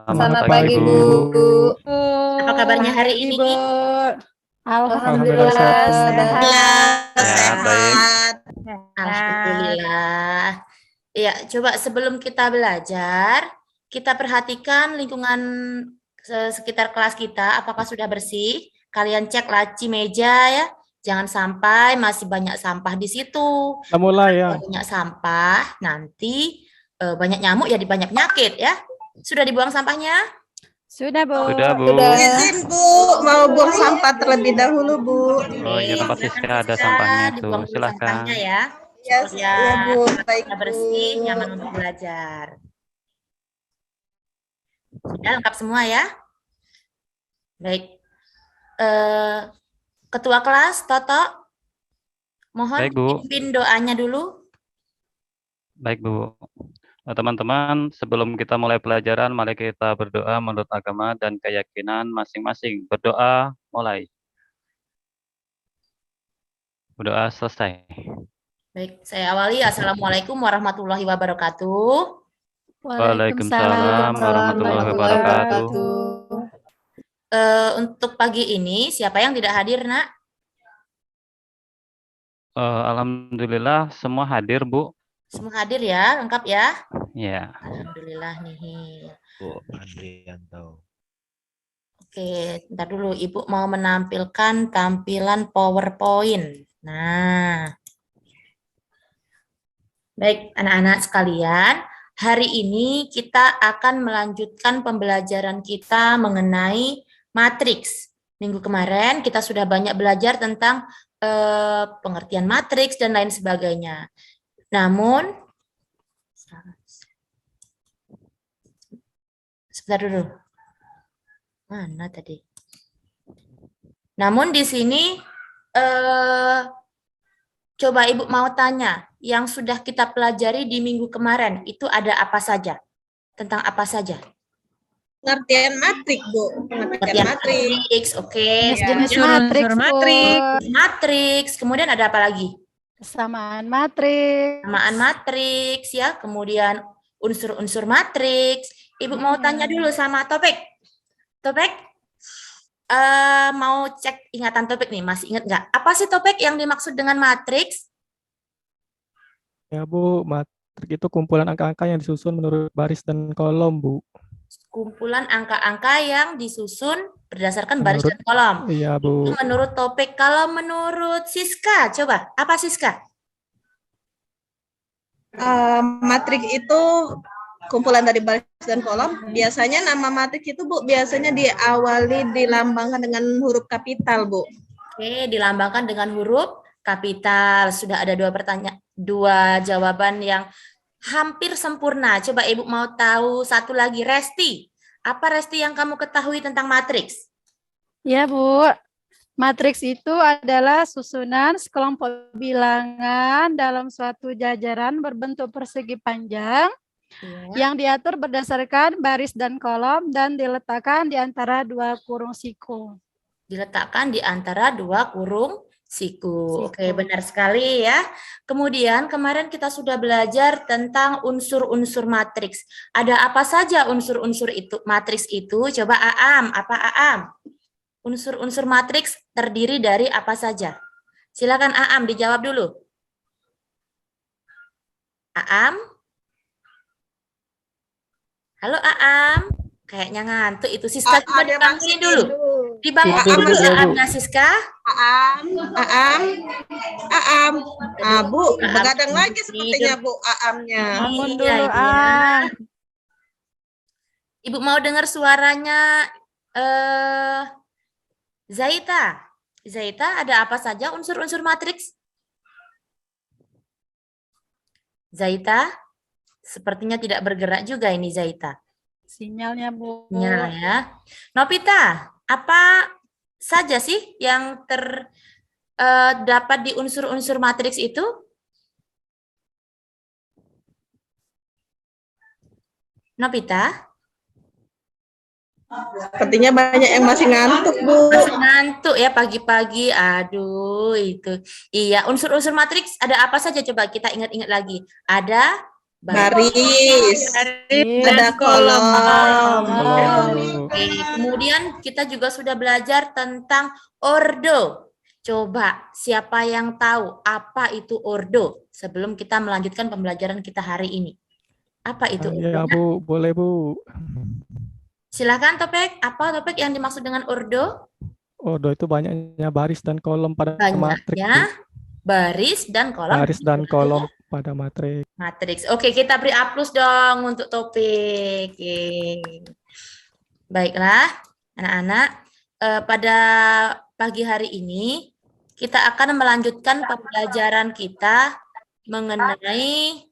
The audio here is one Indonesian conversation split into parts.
Selamat pagi, pagi, Bu. Bu. Apa kabarnya hari ini? Bu. Alhamdulillah Alhamdulillah sehat. sehat. baik. Alhamdulillah. Ya, coba sebelum kita belajar, kita perhatikan lingkungan sekitar kelas kita, apakah sudah bersih? Kalian cek laci meja ya. Jangan sampai masih banyak sampah di situ. Kita mulai ya. Kalau banyak sampah, nanti banyak nyamuk jadi banyak penyakit ya. Sudah dibuang sampahnya? Sudah, Bu. Sudah, Bu. Izin, Bu, mau buang sampah terlebih dahulu, Bu. Oh, iya, tempat Silakan, Siska ada Siska, sampahnya tuh. dibuang dulu Silakan. sampahnya ya. Ya, Supaya ya, Bu. Baik, kita bersih, nyaman untuk belajar. Sudah lengkap semua ya? Baik. Ketua kelas, Toto, mohon Baik, Bu. pimpin doanya dulu. Baik, Bu. Teman-teman, sebelum kita mulai pelajaran, mari kita berdoa menurut agama dan keyakinan masing-masing. Berdoa, mulai. Berdoa selesai. Baik, saya awali. Assalamualaikum warahmatullahi wabarakatuh. Waalaikumsalam warahmatullahi wabarakatuh. Untuk pagi ini, siapa yang tidak hadir, Nak? Alhamdulillah semua hadir, Bu. Semua hadir ya, lengkap ya? Ya. Alhamdulillah nih. Bu Andrianto. Oke, ntar dulu. Ibu mau menampilkan tampilan PowerPoint. Nah, baik anak-anak sekalian, hari ini kita akan melanjutkan pembelajaran kita mengenai matriks. Minggu kemarin kita sudah banyak belajar tentang pengertian matriks dan lain sebagainya. Namun, sebentar dulu. Mana tadi? Namun di sini, coba Ibu mau tanya, yang sudah kita pelajari di minggu kemarin, itu ada apa saja? Tentang apa saja? Pengertian matrik, Bu. Pengertian matrik. Matriks, oke. Jenis Kemudian matriks, matriks, kemudian ada apa lagi? kesamaan matriks, Samaan matriks ya, kemudian unsur-unsur matriks. Ibu mau tanya dulu sama Topik. Topik, mau cek ingatan Topik nih, masih ingat nggak? Apa sih Topik yang dimaksud dengan matriks? Ya, Bu. Matrik itu kumpulan angka-angka yang disusun menurut baris dan kolom, Bu. Kumpulan angka-angka yang disusun berdasarkan baris Menurut- dan kolom. Iya, Bu. Itu menurut Topik. Kalau menurut Siska, coba apa Siska? Matrik itu kumpulan dari baris dan kolom. Biasanya nama matrik itu, Bu, biasanya diawali dilambangkan dengan huruf kapital, Bu. Oke, dilambangkan dengan huruf kapital. Sudah ada dua jawaban yang hampir sempurna. Coba Ibu mau tahu satu lagi, Resti. Apa Resti yang kamu ketahui tentang matriks? ya, Bu. Matriks itu adalah susunan sekelompok bilangan dalam suatu jajaran berbentuk persegi panjang Ya. yang diatur berdasarkan baris dan kolom dan diletakkan di antara dua kurung siku. Diletakkan di antara dua kurung siku. Oke, Siku. benar sekali ya. Kemudian kemarin kita sudah belajar tentang unsur-unsur matriks. Ada apa saja unsur-unsur itu matriks itu? Coba Aam, apa Aam? Unsur-unsur matriks terdiri dari apa saja? Silakan Aam dijawab dulu. Aam? Halo Aam? Kayaknya ngantuk itu. Siska coba Ada dibangunin masih dulu. tidur. Dibangun Tidur dulu dia, Bu. Aamnya Siska. Aam. Bu, Aam. begadang lagi sepertinya, Bu, Aamnya. Bangun Iya, dulu, Ibu ya. Ibu. Ibu mau dengar suaranya Zaita. Zaita, ada apa saja unsur-unsur matriks? Zaita, sepertinya tidak bergerak juga ini Zaita. Sinyalnya, Bu. Nyala ya. Nopita, apa saja sih yang terdapat di unsur-unsur matriks itu? Nopita? Sepertinya banyak yang masih ngantuk, Bu. Masih ngantuk ya pagi-pagi. Aduh, itu. Iya, unsur-unsur matriks ada apa saja? Coba kita ingat-ingat lagi. Ada Baris, ada kolom, Oke, kemudian kita juga sudah belajar tentang ordo. Coba, siapa yang tahu apa itu ordo sebelum kita melanjutkan pembelajaran kita hari ini? Apa itu Ya, ordo? Bu, boleh, Bu. Silakan Topik, apa Topik yang dimaksud dengan ordo? Ordo itu banyaknya baris dan kolom pada matriks, Bu. Banyaknya baris dan kolom Baris dan kolom pada matriks. matriks. Oke, kita beri A+ dong untuk Topik. Oke. Baiklah, anak-anak, pada pagi hari ini kita akan melanjutkan pembelajaran kita mengenai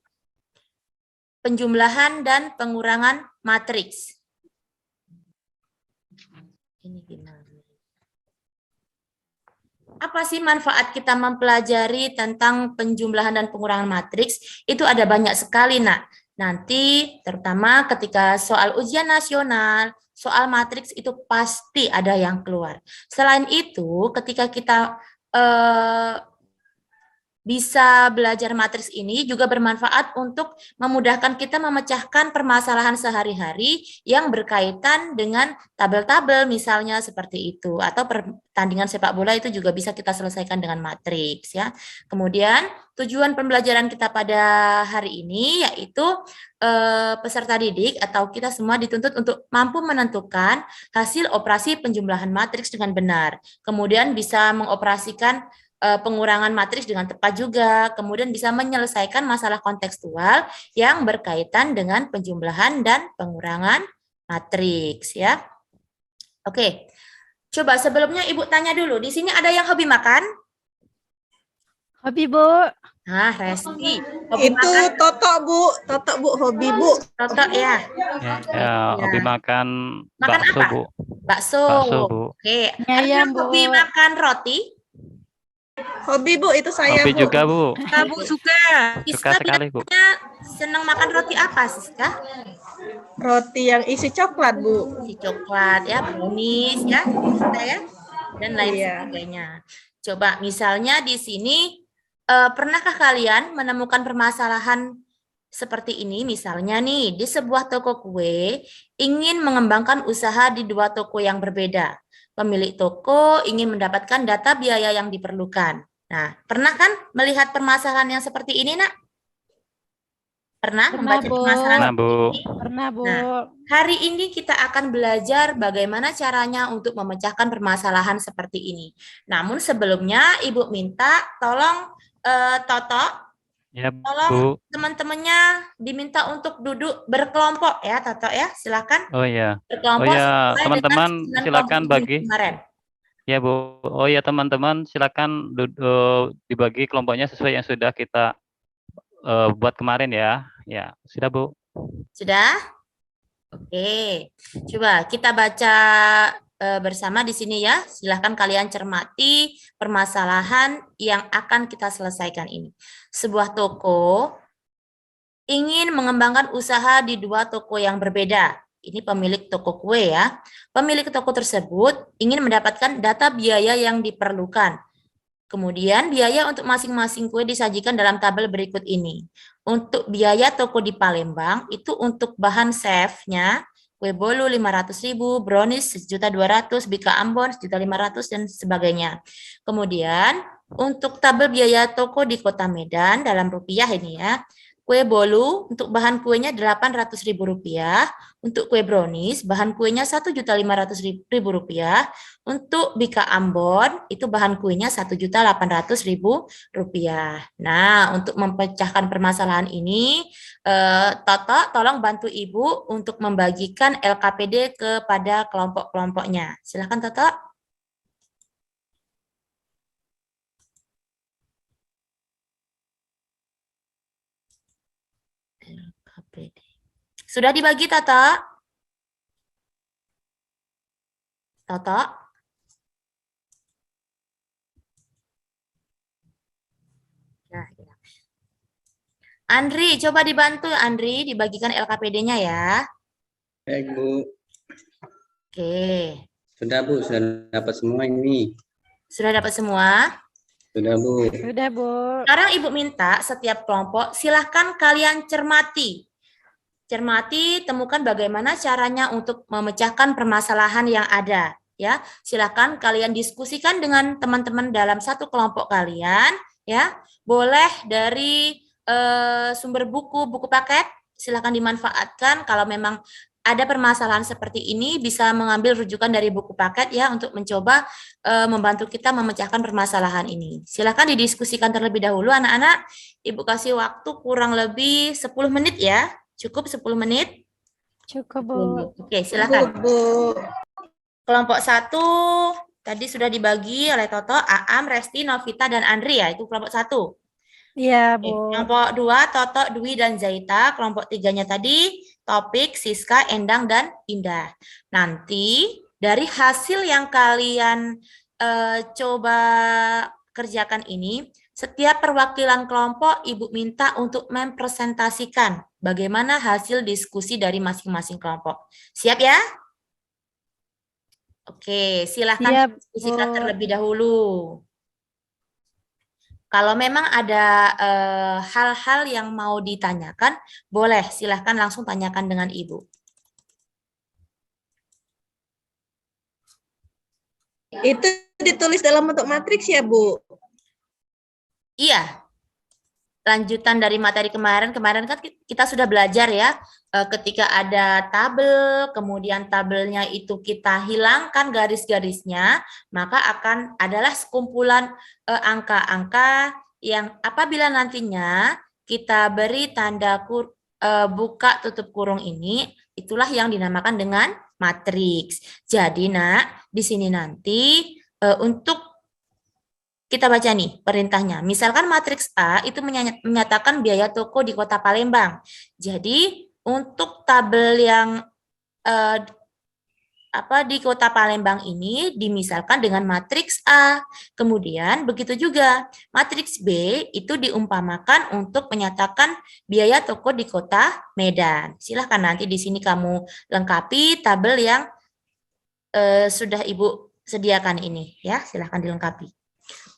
penjumlahan dan pengurangan matriks. Ini gimana? Apa sih manfaat kita mempelajari tentang penjumlahan dan pengurangan matriks? Itu ada banyak sekali, Nak. Nanti terutama ketika soal ujian nasional, soal matriks itu pasti ada yang keluar. Selain itu, ketika kita bisa belajar matriks ini juga bermanfaat untuk memudahkan kita memecahkan permasalahan sehari-hari yang berkaitan dengan tabel-tabel misalnya seperti itu, atau pertandingan sepak bola itu juga bisa kita selesaikan dengan matriks ya. Kemudian tujuan pembelajaran kita pada hari ini yaitu peserta didik atau kita semua dituntut untuk mampu menentukan hasil operasi penjumlahan matriks dengan benar. Kemudian bisa mengoperasikan pengurangan matriks dengan tepat juga, kemudian bisa menyelesaikan masalah kontekstual yang berkaitan dengan penjumlahan dan pengurangan matriks ya. Oke, coba sebelumnya Ibu tanya dulu, di sini ada yang hobi makan? Hobi, Bu. Nah, Resti, hobi Itu makan Toto Bu, hobi Bu. Toto ya? Ya, hobi makan Makan bakso, apa? Bu. Bakso. Bakso, Bu. Oke, ada Ayam, yang Bu. hobi makan roti? Hobi Bu, itu saya Hobi Bu. juga, Bu. Bu suka. Suka sekali, Bu. biasanya senang makan roti apa, Siska? Roti yang isi coklat Bu. Si coklat ya, brownies ya, kita ya, dan lain Iya. sebagainya. Coba misalnya di sini, pernahkah kalian menemukan permasalahan seperti ini? Misalnya nih, di sebuah toko kue ingin mengembangkan usaha di dua toko yang berbeda. Pemilik toko ingin mendapatkan data biaya yang diperlukan. Nah, pernah kan melihat permasalahan yang seperti ini, Nak? Pernah Pernah, membaca Bu. permasalahan Nah, Bu. seperti ini? Pernah, Bu. Nah, hari ini kita akan belajar bagaimana caranya untuk memecahkan permasalahan seperti ini. Namun sebelumnya Ibu minta tolong Toto, Ya, tolong Bu. teman-temannya diminta untuk duduk berkelompok ya, Toto ya, silakan Oh iya. berkelompok. Oh ya, sesuai dengan teman-teman, susunan silakan kelompok bagi. kemarin. Ya, Bu. Oh ya, teman-teman, silakan dibagi kelompoknya sesuai yang sudah kita buat kemarin ya. Ya, sudah, Bu. Sudah? Oke, coba kita baca bersama di sini ya. Silahkan kalian cermati permasalahan yang akan kita selesaikan ini. Sebuah toko ingin mengembangkan usaha di dua toko yang berbeda. Ini pemilik toko kue ya. Pemilik toko tersebut ingin mendapatkan data biaya yang diperlukan. Kemudian biaya untuk masing-masing kue disajikan dalam tabel berikut ini. Untuk biaya toko di Palembang itu untuk bahan chefnya kue bolu 500.000, brownies 1.200.000, bika Ambon 1.500.000 dan sebagainya. Kemudian untuk tabel biaya toko di Kota Medan dalam rupiah ini ya. Kue bolu untuk bahan kuenya Rp800.000, untuk kue brownies bahan kuenya Rp1.500.000, untuk bika Ambon itu bahan kuenya Rp1.800.000. Nah, untuk memecahkan permasalahan ini, Toto tolong bantu Ibu untuk membagikan LKPD kepada kelompok-kelompoknya. Silakan Toto. LKPD. Sudah dibagi, Toto? Toto? Nah, ya. Andri, coba dibantu Andri, dibagikan LKPD-nya ya. Baik, Bu. Oke. Sudah, Bu. Sudah dapat semua ini. Sudah dapat semua? Sudah, Bu. Sudah, Bu. Sekarang Ibu minta setiap kelompok silahkan kalian cermati cermati, temukan bagaimana caranya untuk memecahkan permasalahan yang ada. Ya, silakan kalian diskusikan dengan teman-teman dalam satu kelompok kalian. Ya, boleh dari sumber buku paket, silakan dimanfaatkan. Kalau memang ada permasalahan seperti ini, bisa mengambil rujukan dari buku paket ya untuk mencoba membantu kita memecahkan permasalahan ini. Silakan didiskusikan terlebih dahulu anak-anak. Ibu kasih waktu kurang lebih 10 menit ya. Cukup 10 menit? Cukup, Bu. Oke, silakan. Bu. Kelompok 1 tadi sudah dibagi oleh Toto, Aam, Resti, Novita, dan Andri ya. Itu kelompok 1. Iya, Oke, Bu. kelompok 2, Toto, Dwi, dan Zaita. Kelompok 3-nya tadi, Topik, Siska, Endang, dan Indah. Nanti dari hasil yang kalian coba kerjakan ini, setiap perwakilan kelompok Ibu minta untuk mempresentasikan bagaimana hasil diskusi dari masing-masing kelompok. Siap ya? Oke, silahkan Siap, diskusikan Bu. terlebih dahulu. Kalau memang ada hal-hal yang mau ditanyakan, boleh silahkan langsung tanyakan dengan Ibu. Itu ditulis dalam bentuk matriks ya, Bu? Iya, lanjutan dari materi kemarin kan kita sudah belajar ya, ketika ada tabel, kemudian tabelnya itu kita hilangkan garis-garisnya, maka akan adalah sekumpulan angka-angka yang apabila nantinya kita beri tanda buka tutup kurung ini, itulah yang dinamakan dengan matriks. Jadi nak, di sini nanti untuk kita baca nih perintahnya. Misalkan matriks A itu menyatakan biaya toko di Kota Palembang. Jadi untuk tabel yang di Kota Palembang ini dimisalkan dengan matriks A. Kemudian begitu juga matriks B itu diumpamakan untuk menyatakan biaya toko di Kota Medan. Silahkan nanti di sini kamu lengkapi tabel yang sudah Ibu sediakan ini ya. Silahkan dilengkapi.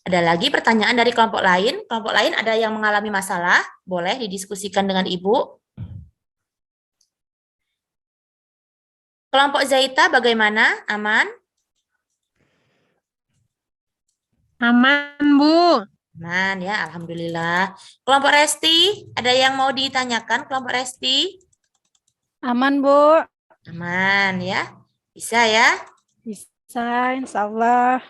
Ada lagi pertanyaan dari kelompok lain? Kelompok lain ada yang mengalami masalah? Boleh didiskusikan dengan Ibu. Kelompok Zaita bagaimana? Aman? Aman, Bu. Aman ya, Alhamdulillah. Kelompok Resti, ada yang mau ditanyakan kelompok Resti? Aman, Bu. Aman ya. Bisa ya? Bisa, insya Allah.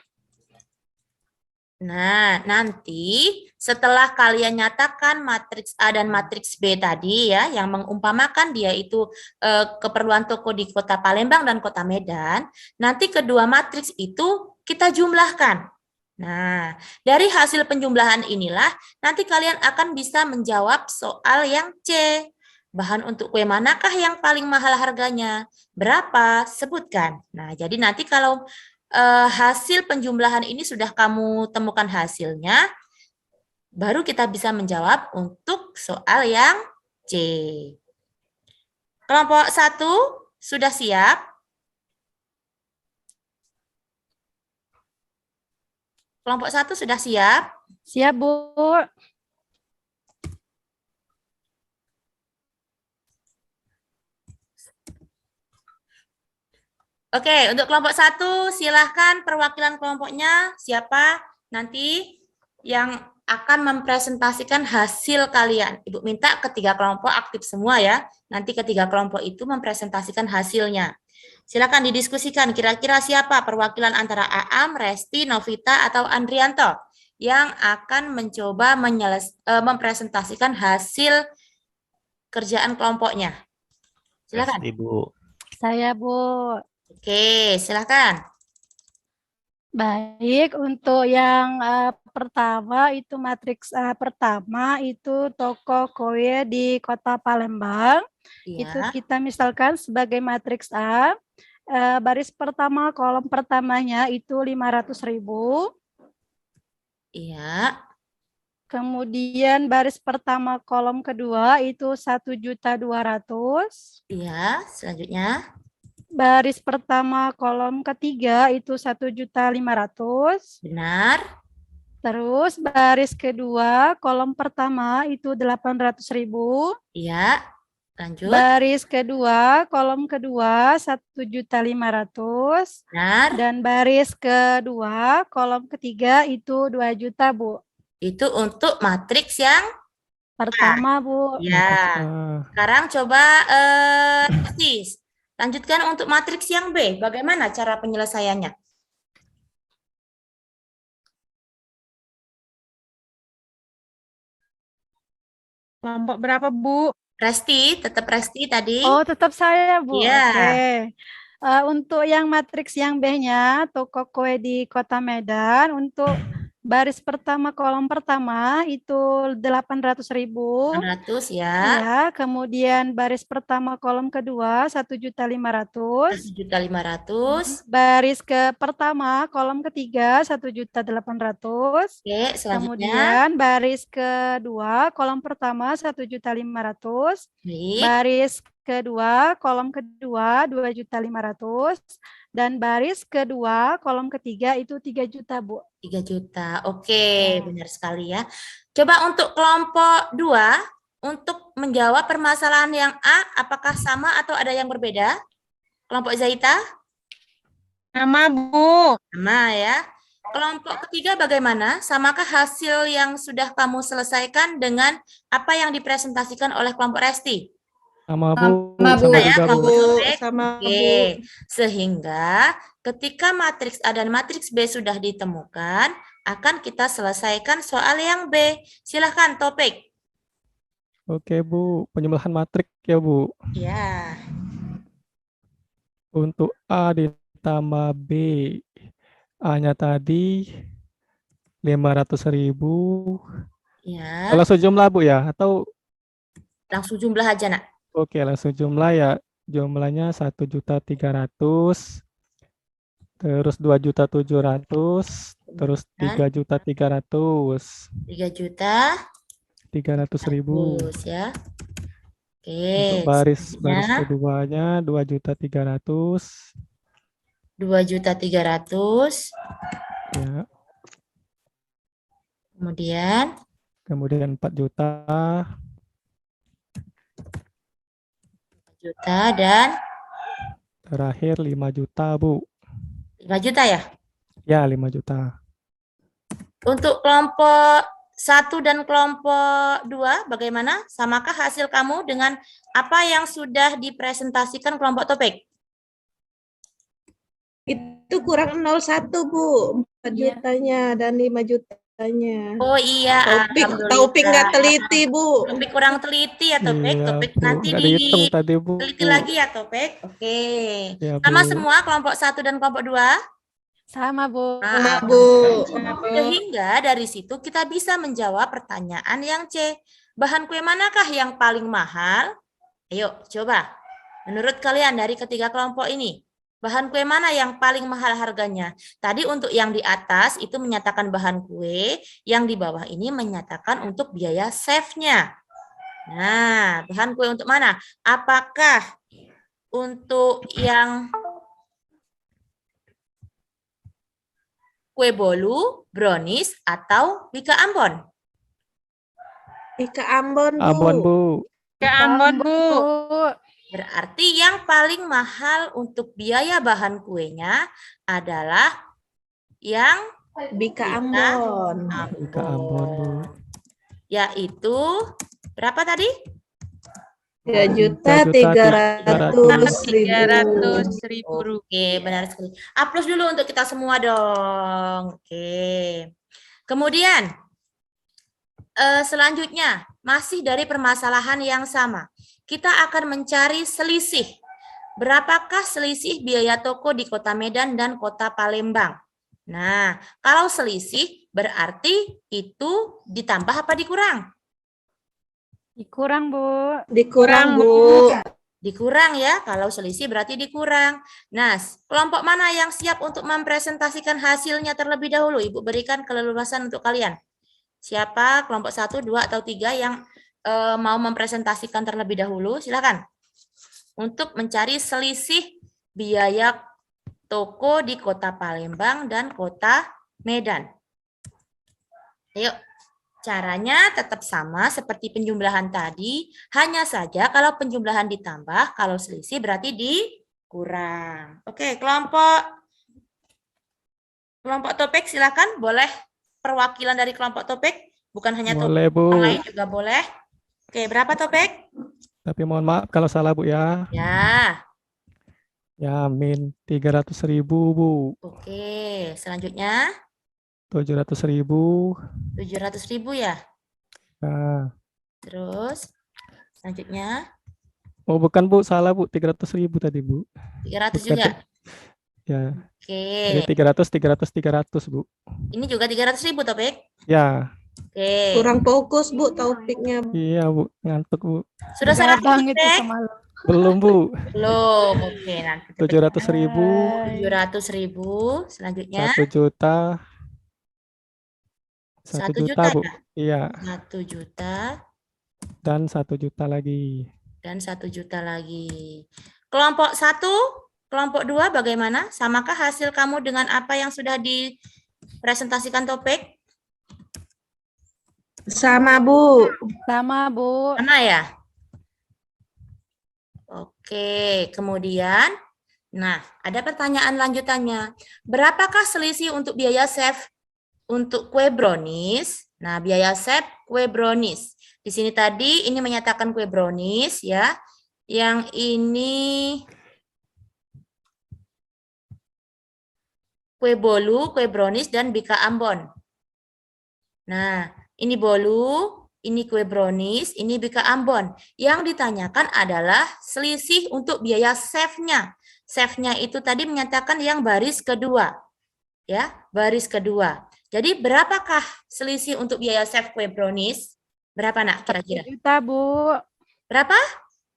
Nah, nanti setelah kalian nyatakan matriks A dan matriks B tadi ya, yang mengumpamakan dia itu keperluan toko di Kota Palembang dan Kota Medan, nanti kedua matriks itu kita jumlahkan. Nah, dari hasil penjumlahan inilah nanti kalian akan bisa menjawab soal yang C. Bahan untuk kue manakah yang paling mahal harganya? Berapa? Sebutkan. Nah, jadi nanti kalau hasil penjumlahan ini sudah kamu temukan hasilnya, baru kita bisa menjawab untuk soal yang C. Kelompok 1 sudah siap? Kelompok 1 sudah siap? Siap, Bu. Oke, untuk kelompok 1 silahkan perwakilan kelompoknya siapa nanti yang akan mempresentasikan hasil kalian. Ibu minta ketiga kelompok aktif semua ya. Nanti ketiga kelompok itu mempresentasikan hasilnya. Silakan didiskusikan kira-kira siapa perwakilan antara Aam, Resti, Novita, atau Andrianto yang akan mencoba mempresentasikan hasil kerjaan kelompoknya. Silakan. Pasti, Bu. Saya, Bu. Oke, silakan. Baik, untuk yang pertama itu matriks pertama itu toko kue di Kota Palembang. Itu Iya. kita misalkan sebagai matriks A, baris pertama kolom pertamanya itu 500.000. Iya. Kemudian baris pertama kolom kedua itu 1.200.000. Iya, selanjutnya. Baris pertama kolom ketiga itu 1.500.000. Benar. Terus baris kedua kolom pertama itu 800.000. Iya. Lanjut. Baris kedua, kolom kedua 1.500.000 Benar. dan baris kedua, kolom ketiga itu 2 juta, Bu. Itu untuk matriks yang Pertama, Bu. ya. Ah, Sekarang coba Sis, lanjutkan untuk matriks yang B. Bagaimana cara penyelesaiannya? Kelompok berapa, Bu? Resti, tetap Resti tadi. Oh, tetap saya, Bu. Iya. Oke. Untuk yang matriks yang B-nya, toko kue di Kota Medan, untuk baris pertama, kolom pertama itu 800.000. 600 ya. Ya, kemudian baris pertama, kolom kedua 1.500.000. 1.500.000. Baris ke pertama, kolom ketiga 1.800.000. Oke, selanjutnya. Kemudian baris kedua, kolom pertama 1.500.000. Baik. Baris kedua, kolom kedua 2.500.000 dan baris kedua, kolom ketiga itu 3 juta, Bu. 3 juta. Oke, benar sekali ya. Coba untuk kelompok 2, untuk menjawab permasalahan yang A, apakah sama atau ada yang berbeda? Kelompok Zaita? Sama, Bu. Sama ya. Kelompok ketiga bagaimana? Samakah hasil yang sudah kamu selesaikan dengan apa yang dipresentasikan oleh kelompok Resti? sama Bu, Sama, Bu. sama Ya, juga Bu. kelompok Topik. Sama Bu. Oke, sehingga ketika matriks A dan matriks B sudah ditemukan, akan kita selesaikan soal yang B. Silahkan Topik. Oke Bu, penyembelahan matrik ya Bu. Ya, Untuk A ditambah B, A-nya tadi 500.000. ya. Langsung jumlah Bu ya? Atau Langsung jumlah aja nak. oke langsung jumlah ya. Jumlahnya 1.300.000, terus 2.700.000, terus 3.300.000. 3.300.000 ya. Oke, Untuk baris selanjutnya keduanya 2.300.000 2.300.000. ya. Kemudian 4 juta, 4 juta dan terakhir 5 juta Bu. 5 juta ya. Ya 5 juta. Untuk kelompok 1 dan kelompok 2 bagaimana? Samakah hasil kamu dengan apa yang sudah dipresentasikan kelompok Topik? Itu kurang 0,1 Bu. 4 Iya. jutanya dan 5 jutanya. Oh iya, Taufik nggak alhamdulillah. teliti Bu. Topik kurang teliti ya Topik. Iya Topik Bu, nanti nggak dihitung tadi Bu. diteliti lagi ya Topik. Oke. Ya Sama Bu. semua kelompok 1 dan kelompok 2? Sama, Bu. Sama Bu. Sehingga dari situ kita bisa menjawab pertanyaan yang C. Bahan kue manakah yang paling mahal? Ayo coba. Menurut kalian dari ketiga kelompok ini, bahan kue mana yang paling mahal harganya? Tadi untuk yang di atas itu menyatakan bahan kue, yang di bawah ini menyatakan untuk biaya chefnya. Nah, bahan kue untuk mana? Apakah untuk yang kue bolu, brownies, atau Bika Ambon? Ika Ambon Bu. Ambon Bu. Ke Ambon, Bu. Berarti yang paling mahal untuk biaya bahan kuenya adalah yang Bika Ambon. Bika Ambon Bu. Yaitu berapa tadi? 3.300.000. Oke, benar sekali. Aplaus dulu untuk kita semua dong. Oke. Kemudian selanjutnya masih dari permasalahan yang sama. Kita akan mencari selisih. Berapakah selisih biaya toko di Kota Medan dan Kota Palembang? Nah, kalau selisih berarti itu ditambah apa dikurang? Dikurang, Bu. Dikurang Bu. Dikurang ya, kalau selisih berarti dikurang. Nah, kelompok mana yang siap untuk mempresentasikan hasilnya terlebih dahulu? Ibu berikan keleluasan untuk kalian. Siapa kelompok 1, 2, atau 3 yang mau mempresentasikan terlebih dahulu? Silakan. Untuk mencari selisih biaya toko di Kota Palembang dan Kota Medan. Ayo. Caranya tetap sama seperti penjumlahan tadi, hanya saja kalau penjumlahan ditambah, kalau selisih berarti dikurang. Oke, kelompok topik silakan, boleh perwakilan dari kelompok topik, bukan hanya topik, Boleh, Bu. yang lain juga boleh. Oke, berapa topik? Tapi mohon maaf kalau salah, Bu ya. Ya, Ya, min 300.000, Bu. oke. Selanjutnya 700.000. 700.000 ya. Nah. Terus selanjutnya Oh, bukan, Bu. Salah, Bu. 300.000 tadi, Bu. 300 Bukan, juga. Ya. Jadi Oke. 300, Bu. Ini juga 300.000 topik. Ya. Oke. Kurang fokus, Bu, topiknya. Iya, Bu. Ngantuk, Bu. Sudah salah Gadang itu topik? semalam. Belum, Bu. Belum. Oke, nanti 700.000. 700.000. Selanjutnya 1 juta. 1 1 juta, juta Bu. ya? Iya. 1 juta Dan 1 juta lagi. dan 1 juta lagi. Kelompok 1, kelompok 2 bagaimana? Samakah hasil kamu dengan apa yang sudah dipresentasikan topik? Sama, Bu. Sama, Bu. Sama ya? Oke, kemudian, nah ada pertanyaan lanjutannya. Berapakah selisih untuk biaya chef untuk kue brownies? Nah, biaya chef kue brownies. Di sini tadi ini menyatakan kue brownies ya. Yang ini kue bolu, kue brownies, dan bika Ambon. Nah, ini bolu, ini kue brownies, ini bika Ambon. Yang ditanyakan adalah selisih untuk biaya chefnya. Chefnya itu tadi menyatakan yang baris kedua. Ya, baris kedua. Jadi berapakah selisih untuk biaya chef kue brownies? Berapa nak 1 kira-kira? juta, Bu. Berapa?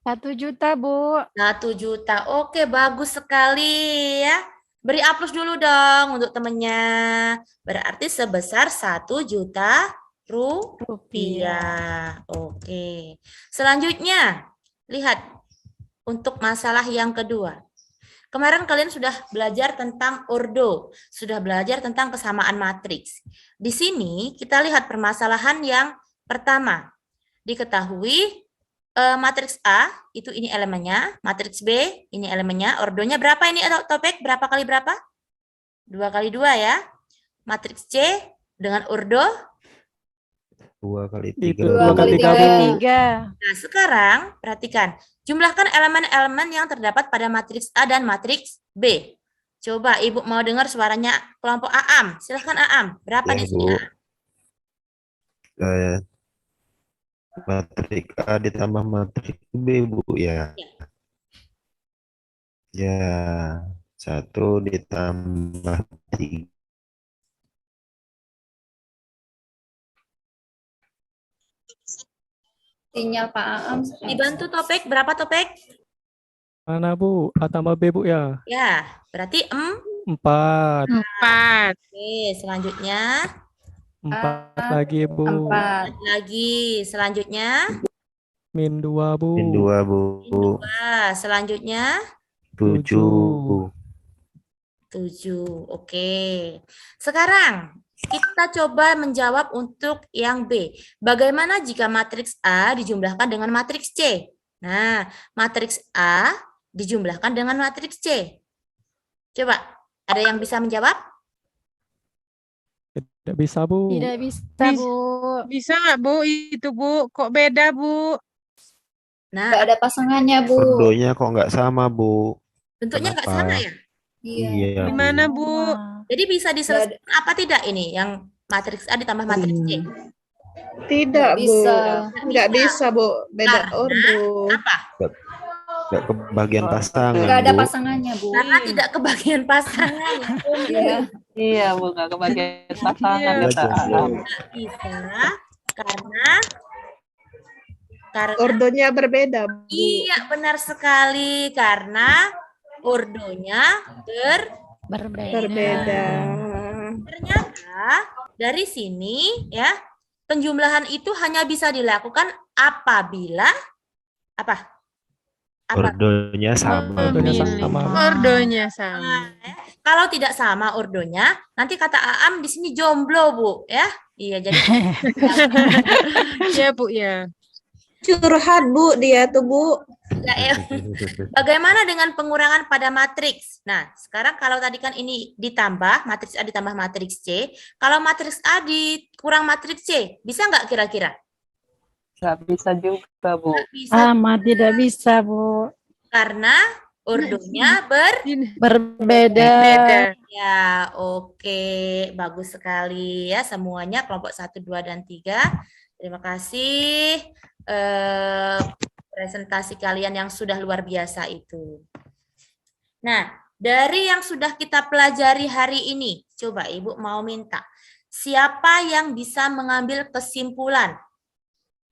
1 juta, Bu. 1 juta. Oke, bagus sekali ya. Beri aplaus dulu dong untuk temennya. Berarti sebesar 1 juta rupiah. Oke. Selanjutnya, lihat untuk masalah yang kedua. Kemarin kalian sudah belajar tentang ordo, sudah belajar tentang kesamaan matriks. Di sini kita lihat permasalahan yang pertama. Diketahui matriks A itu ini elemennya, matriks B ini elemennya, ordonya berapa ini topik? Berapa kali berapa? 2 kali 2 ya. Matriks C dengan ordo 2 kali Itu 3. 2 kali 3, Bu. 3. Nah, sekarang perhatikan. Jumlahkan elemen-elemen yang terdapat pada matriks A dan matriks B. Coba Ibu mau dengar suaranya kelompok Aam. Silahkan Aam. Berapa Ya, di sini? Bu. Aam? Matrik A ditambah matrik B, Bu, ya. Ya, 1 ditambah 3. Sinyal Pak Aam. Dibantu topik. Berapa topik? Mana, Bu? A tambah B, Bu ya? Ya, berarti 4. 4. Oke, selanjutnya 4 lagi, Bu. 4. lagi. Selanjutnya Min 2, Bu. Min 2, Bu. 2. Selanjutnya 7. 7. Oke. Sekarang kita coba menjawab untuk yang B. Bagaimana jika matriks A dijumlahkan dengan matriks C? Nah, matriks A dijumlahkan dengan matriks C. Coba, ada yang bisa menjawab? Tidak bisa, Bu. Tidak bisa, Bis- Bu. Bisa nggak, Bu? Itu, Bu. Kok beda, Bu? Nah, Nggak ada pasangannya, Bu. Ordonya kok nggak sama, Bu? bentuknya nggak Kenapa? sama ya? Iya. Bu. Gimana, Bu? Jadi bisa diselesaikan apa tidak ini yang matriks A ditambah matriks C? Tidak, Bu. Bisa. Nggak bisa, Bu. Beda Karena ordo. Apa? Nggak kebagian pasangan, Nggak ada Bu. pasangannya, Bu. Karena tidak kebagian pasangan. Iya. Iya, Bu, nggak kebagian pasangan Iya. kata Aam. Nggak bisa karena Ordonya berbeda, Bu. iya benar sekali karena ordonya Berbeda. ternyata dari sini ya penjumlahan itu hanya bisa dilakukan apabila apa? Ordonya sama, Bu. Ordonya Memilih. sama. Ordonya sama. Kalau tidak sama ordonya, nanti kata Aam di sini jomblo, Bu, ya. Iya, jadi Ya, Bu, ya. Curhat, Bu, dia tuh, Bu. ya, bagaimana dengan pengurangan pada matriks? Nah, sekarang kalau tadi kan ini ditambah, matriks A ditambah matriks C. Kalau matriks A dikurang matriks C, bisa nggak kira-kira? Nggak bisa juga, Bu. Nggak bisa, Tidak bisa, Bu. karena ordonya Berbeda. ya, oke. Bagus sekali ya semuanya, kelompok 1, 2, dan 3. Terima kasih. Presentasi kalian yang sudah luar biasa itu. Nah, dari yang sudah kita pelajari hari ini, coba Ibu mau minta, siapa yang bisa mengambil kesimpulan?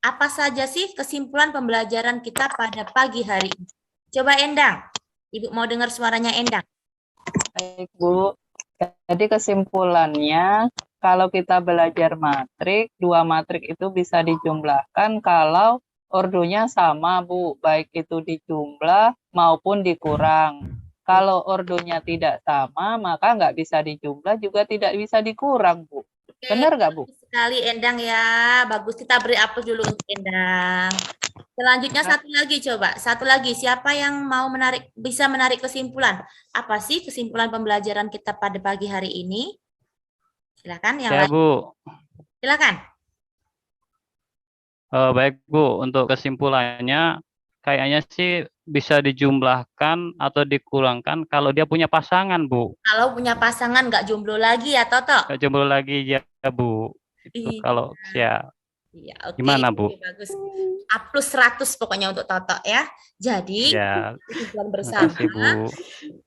Apa saja sih kesimpulan pembelajaran kita pada pagi hari ini? Coba Endang. Ibu mau dengar suaranya Endang. Baik, Bu. Jadi kesimpulannya, kalau kita belajar matrik, 2 matrik itu bisa dijumlahkan kalau ordonya sama, Bu. Baik itu dijumlah maupun dikurang. Kalau ordonya tidak sama, maka nggak bisa dijumlah, juga tidak bisa dikurang, Bu. Benar nggak, Bu? Sekali Endang ya, bagus. Kita beri aplaus dulu untuk Endang. Selanjutnya satu lagi coba, satu lagi siapa yang mau bisa menarik kesimpulan? Apa sih kesimpulan pembelajaran kita pada pagi hari ini? Silakan yang Ya, lain. Bu. Silakan. Baik, Bu. Untuk kesimpulannya, kayaknya sih bisa dijumlahkan atau dikurangkan kalau dia punya pasangan, Bu. Kalau punya pasangan nggak jomblo lagi ya, Toto? Nggak jomblo lagi ya, Bu. Itu kalau ya. Iya, oke. Gimana, Bu? Bagus. Aplaus 100 pokoknya untuk Toto ya. Jadi, Ya. kesimpulan bersama. Makasih, Bu.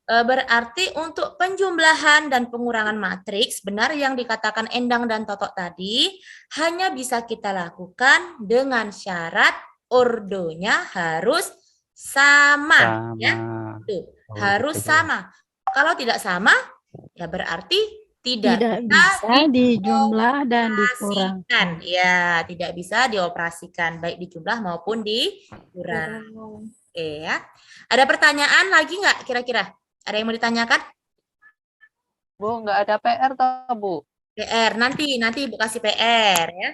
Berarti untuk penjumlahan dan pengurangan matriks, benar yang dikatakan Endang dan Toto tadi, hanya bisa kita lakukan dengan syarat ordonya harus sama. Ya, tuh, harus sama. Kalau tidak sama, ya berarti tidak bisa dijumlah dan dikurang. Ya, tidak bisa dioperasikan baik dijumlah maupun dikurang. Oke ya. Ada pertanyaan lagi nggak kira-kira? Ada yang mau ditanyakan? Bu, nggak ada PR toh, Bu? PR nanti Ibu kasih PR ya.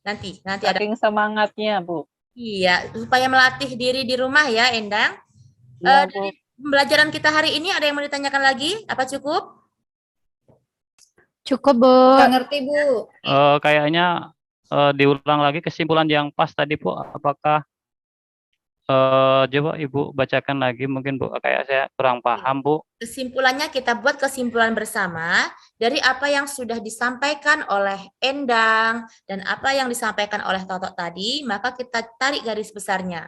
Nanti Saking semangatnya, Bu. Iya, supaya melatih diri di rumah ya, Endang. Ya, Bu. Dari pembelajaran kita hari ini ada yang mau ditanyakan lagi? Apa cukup? Cukup, Bu. Nggak ngerti, Bu. Kayaknya diulang lagi kesimpulan yang pas tadi, Bu. Apakah coba Ibu bacakan lagi mungkin, Bu. Kayak saya kurang paham, Bu. Kesimpulannya kita buat kesimpulan bersama dari apa yang sudah disampaikan oleh Endang dan apa yang disampaikan oleh Toto tadi, maka kita tarik garis besarnya.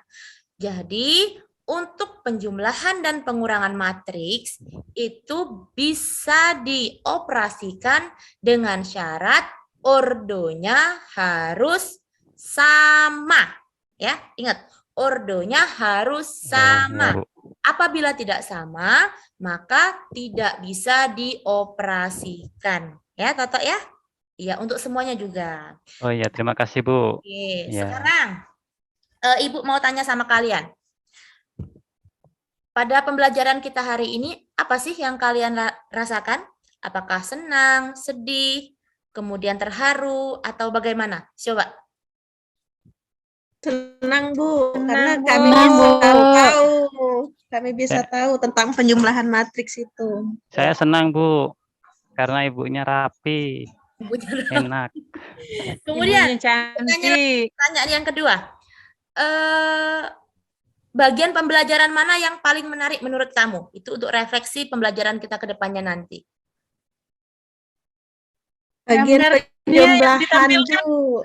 Jadi, untuk penjumlahan dan pengurangan matriks itu bisa dioperasikan dengan syarat ordonya harus sama. Ya, ingat, ordonya harus sama. Apabila tidak sama, maka tidak bisa dioperasikan. Ya, Toto ya? Iya, untuk semuanya juga. Oh iya, terima kasih, Bu. Oke, Ya. sekarang Ibu mau tanya sama kalian. Pada pembelajaran kita hari ini, apa sih yang kalian rasakan? Apakah senang, sedih, kemudian terharu, atau bagaimana? Coba. Senang, Bu, karena Bu. kami bisa tahu. Kami bisa tahu tentang penjumlahan matriks itu. Saya senang, Bu. Karena ibunya rapi. Enak. Kemudian, Ibunya cantik. pertanyaan yang kedua. Bagian pembelajaran mana yang paling menarik menurut kamu? Itu untuk refleksi pembelajaran kita ke depannya nanti. Bagian penjumlahan, ditampilkan. Bu.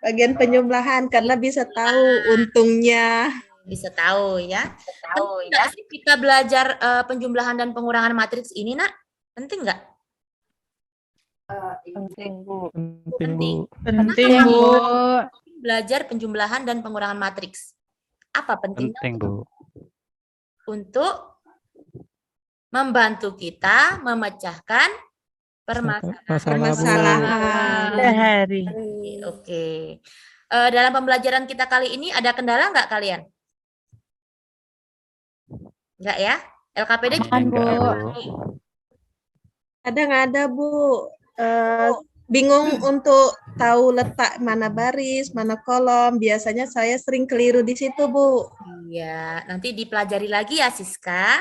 Bagian penjumlahan karena bisa tahu untungnya. Bisa tahu ya. Penting nggak sih kita belajar penjumlahan dan pengurangan matriks ini, Nak? Penting nggak? Penting, Bu. Penting, Bu. Penting, Bu. Belajar penjumlahan dan pengurangan matriks. Apa pentingnya? Penting, Bu. Untuk membantu kita memecahkan permasalahan. Hari. Oke. Dalam pembelajaran kita kali ini ada kendala nggak kalian? Nggak ya? LKPD Enggak, Bu. Ada nggak ada, Bu? bingung untuk tahu letak mana baris, mana kolom. Biasanya saya sering keliru di situ, Bu. Iya, nanti dipelajari lagi ya, Siska.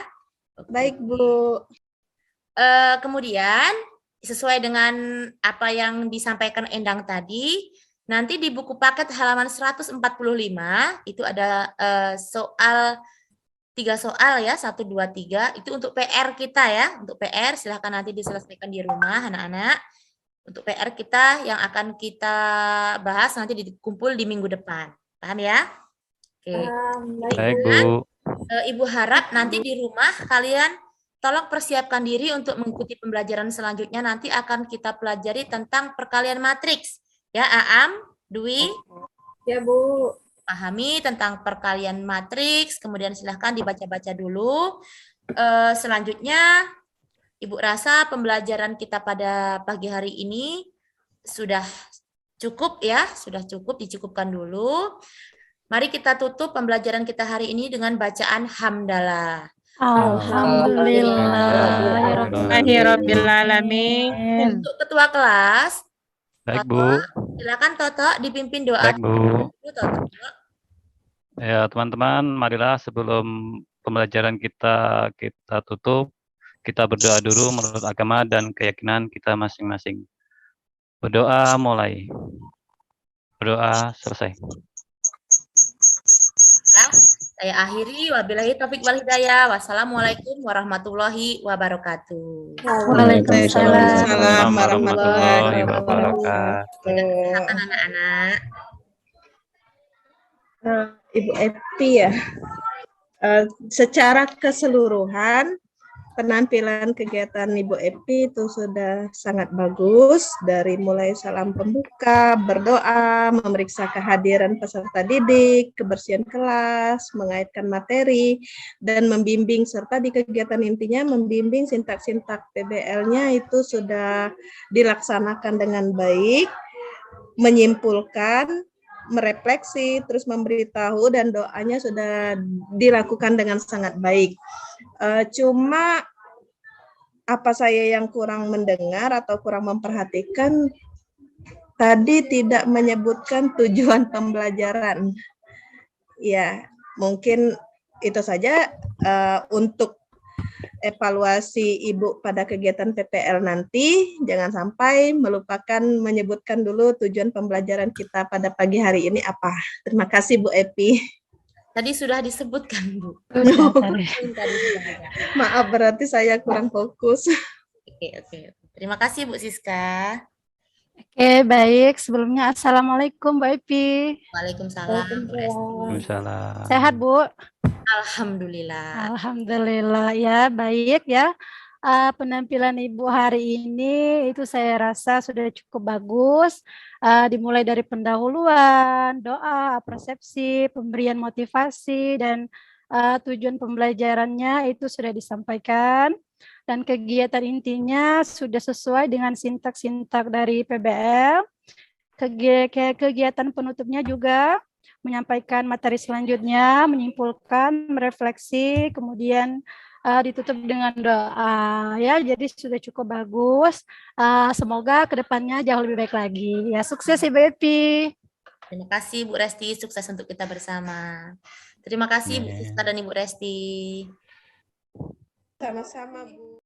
Oke. Baik, Bu. Kemudian, sesuai dengan apa yang disampaikan Endang tadi, nanti di buku paket halaman 145, itu ada soal 3 soal ya, 1, 2, 3. Itu untuk PR kita ya. Untuk PR, silahkan nanti diselesaikan di rumah, anak-anak. Untuk PR kita yang akan kita bahas nanti dikumpul di minggu depan. Paham ya? Oke. Baik, Bu. Ibu harap nanti di rumah kalian tolong persiapkan diri untuk mengikuti pembelajaran selanjutnya. Nanti akan kita pelajari tentang perkalian matriks. Ya, Aam, Dwi? Ya, Bu. Pahami tentang perkalian matriks, kemudian silahkan dibaca-baca dulu. Selanjutnya, Ibu rasa pembelajaran kita pada pagi hari ini sudah cukup ya, sudah cukup, dicukupkan dulu. Mari kita tutup pembelajaran kita hari ini dengan bacaan hamdalah. Alhamdulillahirabbil alamin. Untuk ketua kelas, Baik, Toto, Bu. silakan Toto dipimpin doa. Baik, Bu. Toto. Ya, teman-teman, marilah sebelum pembelajaran kita tutup, kita berdoa dulu menurut agama dan keyakinan kita masing-masing. Berdoa mulai. Berdoa selesai. Saya akhiri, wabillahi taufiq wal hidayah. Wassalamualaikum warahmatullahi wabarakatuh. Waalaikumsalam warahmatullahi wabarakatuh. Kesehatan anak-anak. Ibu Epi ya. Secara keseluruhan penampilan kegiatan Ibu Epi itu sudah sangat bagus, dari mulai salam pembuka, berdoa, memeriksa kehadiran peserta didik, kebersihan kelas, mengaitkan materi, dan membimbing, serta di kegiatan intinya membimbing sintak-sintak PBL-nya itu sudah dilaksanakan dengan baik, menyimpulkan, merefleksi, terus memberitahu, dan doanya sudah dilakukan dengan sangat baik. Cuma apa saya yang kurang mendengar atau kurang memperhatikan, tadi tidak menyebutkan tujuan pembelajaran. Ya, mungkin itu saja untuk evaluasi Ibu pada kegiatan PPL nanti. Jangan sampai melupakan menyebutkan dulu tujuan pembelajaran kita pada pagi hari ini apa. Terima kasih Bu Epi. Tadi sudah disebutkan, Bu. Maaf, berarti saya kurang fokus. Oke. Terima kasih, Bu Siska. Oke, baik. Sebelumnya, Assalamualaikum, Mbak Epi. Waalaikumsalam. Waalaikumsalam. Sehat, Bu? Alhamdulillah. Alhamdulillah, ya, baik ya. Penampilan Ibu hari ini itu saya rasa sudah cukup bagus. Dimulai dari pendahuluan, doa, persepsi, pemberian motivasi, dan tujuan pembelajarannya itu sudah disampaikan. Dan kegiatan intinya sudah sesuai dengan sintak-sintak dari PBL. Kegiatan penutupnya juga menyampaikan materi selanjutnya, menyimpulkan, merefleksi, kemudian ditutup dengan doa. Ya, jadi sudah cukup bagus. Semoga kedepannya jauh lebih baik lagi. Ya, sukses Ibu Epi. Terima kasih Bu Resti, sukses untuk kita bersama. Terima kasih Bu Siska dan Ibu Resti. Sama-sama, Bu.